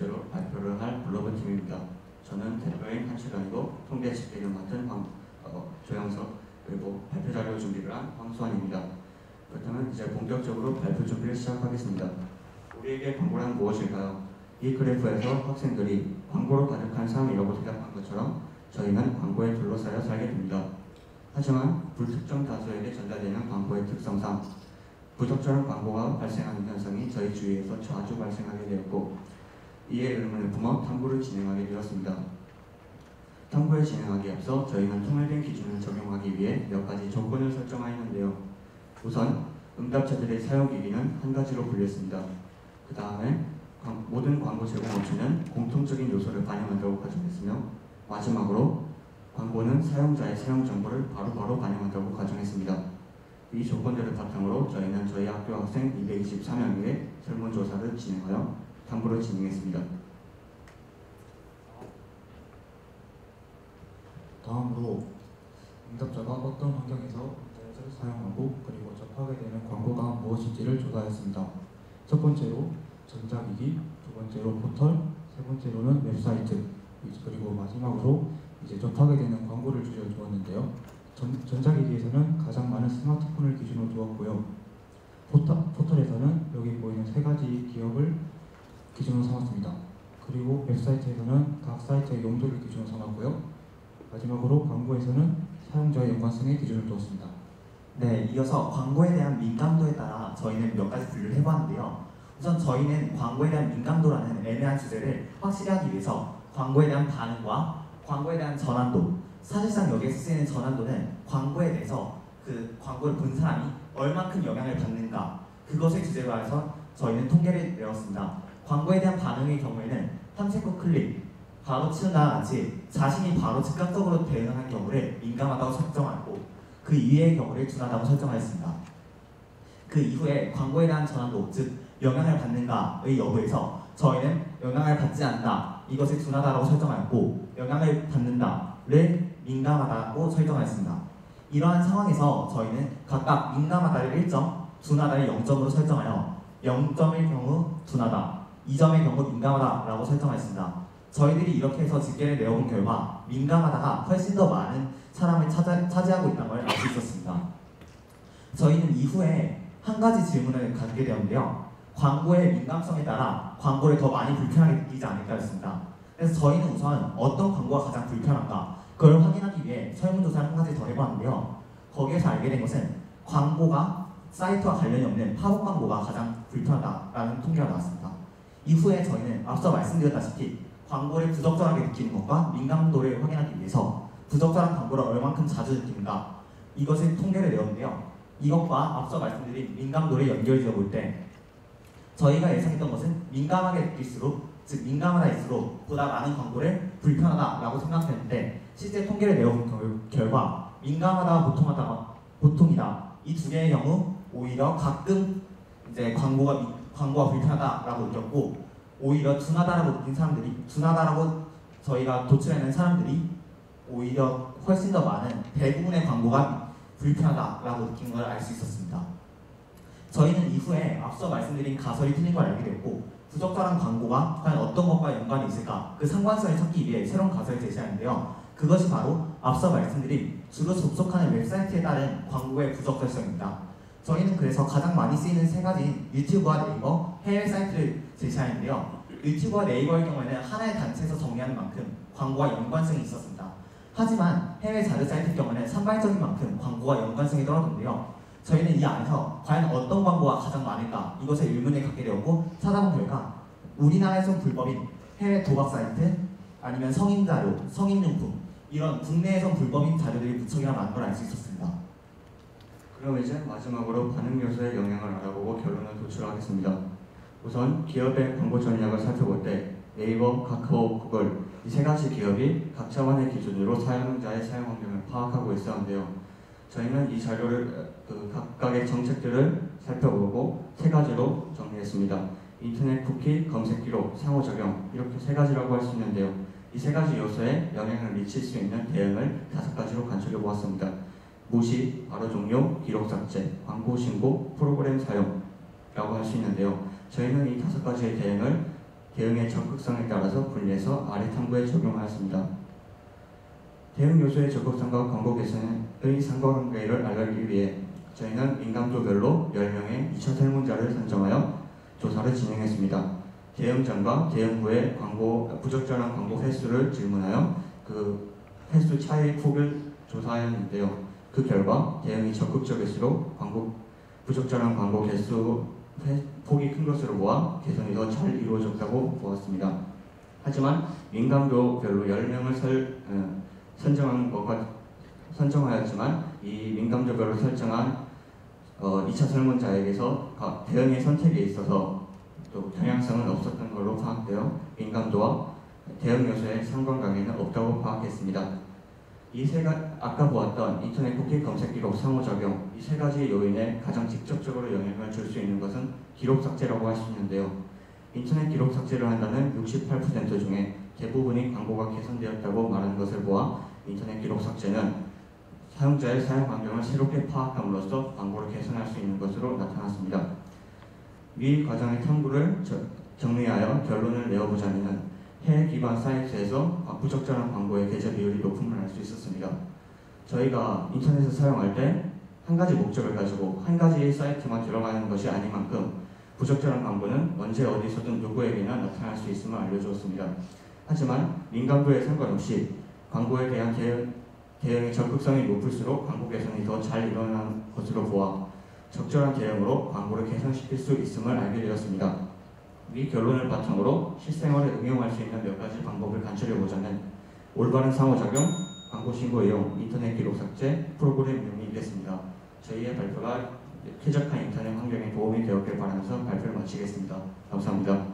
번째로 발표를 할 블로그 팀입니다. 저는 대표인 한철현이고 통계 집계를 맡은 조영석, 그리고 발표 자료 준비를 한 황수환입니다. 그렇다면 이제 본격적으로 발표 준비를 시작하겠습니다. 우리에게 광고란 무엇일까요? 이 그래프에서 학생들이 광고로 가득한 삶이라고 대답한 것처럼 저희는 광고에 둘러싸여 살게 됩니다. 하지만 불특정 다수에게 전달되는 광고의 특성상 부적절한 광고가 발생하는 현상이 저희 주위에서 자주 발생하게 되었고, 이에 의문을 품어 탐구를 진행하게 되었습니다. 탐구에 진행하기에 앞서 저희는 통일된 기준을 적용하기 위해 몇 가지 조건을 설정하였는데요. 우선 응답자들의 사용기기는 한 가지로 분류했습니다. 그 다음에 모든 광고 제공업체는 공통적인 요소를 반영한다고 가정했으며, 마지막으로 광고는 사용자의 사용 정보를 바로바로 반영한다고 가정했습니다. 이 조건들을 바탕으로 저희는 저희 학교 학생 224명에게 설문조사를 진행하여 탐구를 진행했습니다. 다음으로 응답자가 어떤 환경에서 인터넷을 사용하고 그리고 접하게 되는 광고가 무엇인지를 조사했습니다. 첫 번째로 전자기기, 두 번째로 포털, 세 번째로는 웹사이트, 그리고 마지막으로 접하게 되는 광고를 주제로 두었는데요. 전자기기에서는 가장 많은 스마트폰을 기준으로 두었고요. 포털에서는 여기 보이는 세 가지 기업을 기준으로 삼았습니다. 그리고 웹사이트에서는 각 사이트의 용도를 기준으로 삼았고요. 마지막으로 광고에서는 사용자의 연관성에 기준을 두었습니다. 네, 이어서 광고에 대한 민감도에 따라 저희는 몇 가지 분류를 해봤는데요. 우선 저희는 광고에 대한 민감도라는 애매한 주제를 확실히 하기 위해서 광고에 대한 반응과 광고에 대한 전환도, 사실상 여기에서 쓰이는 전환도는 광고에 대해서 그 광고를 본 사람이 얼만큼 영향을 받는가, 그것을 주제로 해서 저희는 통계를 내었습니다. 광고에 대한 반응의 경우에는 탐색 후 클릭, 바로 치운다와 같이 자신이 바로 즉각적으로 대응하는 경우를 민감하다고 설정하고, 그 이외의 경우를 둔하다고 설정하였습니다. 그 이후에 광고에 대한 전환도, 즉 영향을 받는가의 여부에서 저희는 영향을 받지 않는다, 이것을 둔하다라고 설정하였고, 영향을 받는다를 민감하다고 설정하였습니다. 이러한 상황에서 저희는 각각 민감하다를 1점, 둔하다를 0점으로 설정하여 0점의 경우 둔하다, 2점의 경우 민감하다라고 설정하였습니다. 저희들이 이렇게 해서 집계를 내어본 결과 민감하다가 훨씬 더 많은 사람을 차지하고 있다는 걸 알 수 있었습니다. 저희는 이후에 한 가지 질문을 갖게 되었는데요. 광고의 민감성에 따라 광고를 더 많이 불편하게 느끼지 않을까였습니다. 그래서 저희는 우선 어떤 광고가 가장 불편한가, 그걸 확인하기 위해 설문조사를 한 가지 더 해봤는데요. 거기에서 알게 된 것은 광고가 사이트와 관련이 없는 팝업 광고가 가장 불편하다라는 통계가 나왔습니다. 이후에 저희는 앞서 말씀드렸다시피 광고를 부적절하게 느끼는 것과 민감도를 확인하기 위해서 부적절한 광고를 얼만큼 자주 느끼는가, 이것을 통계를 내었는데요. 이것과 앞서 말씀드린 민감도를 연결지어 볼 때 저희가 예상했던 것은 민감하게 느낄수록, 즉 민감하다일수록 보다 많은 광고를 불편하다라고 생각했는데, 실제 통계를 내어본 결과 민감하다, 보통이다, 이 두 개의 경우 오히려 가끔 광고가 불편하다라고 느꼈고, 오히려 둔하다라고 느낀 사람들이, 둔하다라고 저희가 도출해낸 사람들이 오히려 훨씬 더 많은 대부분의 광고가 불편하다라고 느낀 걸 알 수 있었습니다. 저희는 이후에 앞서 말씀드린 가설이 틀린 걸 알게 됐고, 부적절한 광고가 과연 어떤 것과 연관이 있을까, 그 상관성을 찾기 위해 새로운 가설을 제시하는데요. 그것이 바로 앞서 말씀드린 주로 접속하는 웹사이트에 따른 광고의 부적절성입니다. 저희는 그래서 가장 많이 쓰이는 세 가지인 유튜브와 네이버, 해외 사이트를 제시하는데요. 유튜브와 네이버의 경우에는 하나의 단체에서 정리하는 만큼 광고와 연관성이 있었습니다. 하지만 해외 자료 사이트의 경우는 산발적인 만큼 광고와 연관성이 떨어졌는데요. 저희는 이 안에서 과연 어떤 광고가 가장 많을까, 이것에 의문을 갖게 되었고, 찾아본 결과 우리나라에선 불법인 해외 도박 사이트, 아니면 성인 자료, 성인용품, 이런 국내에선 불법인 자료들이 무척이나 많은 걸 알 수 있었습니다. 그럼 이제 마지막으로 반응 요소의 영향을 알아보고 결론을 도출하겠습니다. 우선 기업의 광고 전략을 살펴볼 때 네이버, 카카오, 구글 이 세 가지 기업이 각 차원의 기준으로 사용자의 사용 환경을 파악하고 있었는데요. 저희는 이 자료를 각각의 정책들을 살펴보고 세 가지로 정리했습니다. 인터넷 쿠키, 검색 기록, 상호작용, 이렇게 세 가지라고 할 수 있는데요. 이 세 가지 요소에 영향을 미칠 수 있는 대응을 5가지로 간추려 보았습니다. 무시, 바로 종료, 기록 삭제, 광고 신고, 프로그램 사용라고 할 수 있는데요. 저희는 이 5가지의 대응을 대응의 적극성에 따라서 분리해서 아래 탐구에 적용하였습니다. 대응 요소의 적극성과 광고 개선의 상관관계를 알기 위해 저희는 민감도별로 10명의 2차 설문자를 선정하여 조사를 진행했습니다. 대응 전과 대응 후의 부적절한 광고 횟수를 질문하여 그 횟수 차이 폭을 조사하였는데요. 그 결과 대응이 적극적일수록 부적절한 광고 개수 폭이 큰 것으로 보아 개선이 더 잘 이루어졌다고 보았습니다. 하지만 민감도별로 10명을 선정하였지만 이 민감도별로 설정한 2차 설문자에게서 대응의 선택에 있어서 또 경향성은 없었던 걸로 파악되어 민감도와 대응 요소의 상관관계는 없다고 파악했습니다. 아까 보았던 인터넷 쿠키 검색 기록 상호작용 이 세 가지 요인에 가장 직접적으로 영향을 줄 수 있는 것은 기록 삭제라고 할 수 있는데요. 인터넷 기록 삭제를 한다는 68% 중에 대부분이 광고가 개선되었다고 말하는 것을 보아 인터넷 기록 삭제는 사용자의 사용 환경을 새롭게 파악함으로써 광고를 개선할 수 있는 것으로 나타났습니다. 위 과정의 탐구를 정리하여 결론을 내어보자면 해외 기반 사이트에서 부적절한 광고의 게재 비율이 높음을 알 수 있었습니다. 저희가 인터넷을 사용할 때 한 가지 목적을 가지고 한 가지 사이트만 들어가는 것이 아닌 만큼 부적절한 광고는 언제 어디서든 누구에게나 나타날 수 있음을 알려주었습니다. 하지만 민감도에 상관없이 광고에 대한 대응의 적극성이 높을수록 광고 개선이 더 잘 일어나는 것으로 보아 적절한 대응으로 광고를 개선시킬 수 있음을 알게 되었습니다. 이 결론을 바탕으로 실생활에 응용할 수 있는 몇 가지 방법을 간추려보자면 올바른 상호작용, 광고 신고 이용, 인터넷 기록 삭제, 프로그램 이용이 있겠습니다. 저희의 발표가 쾌적한 인터넷 환경에 도움이 되었길 바라면서 발표를 마치겠습니다. 감사합니다.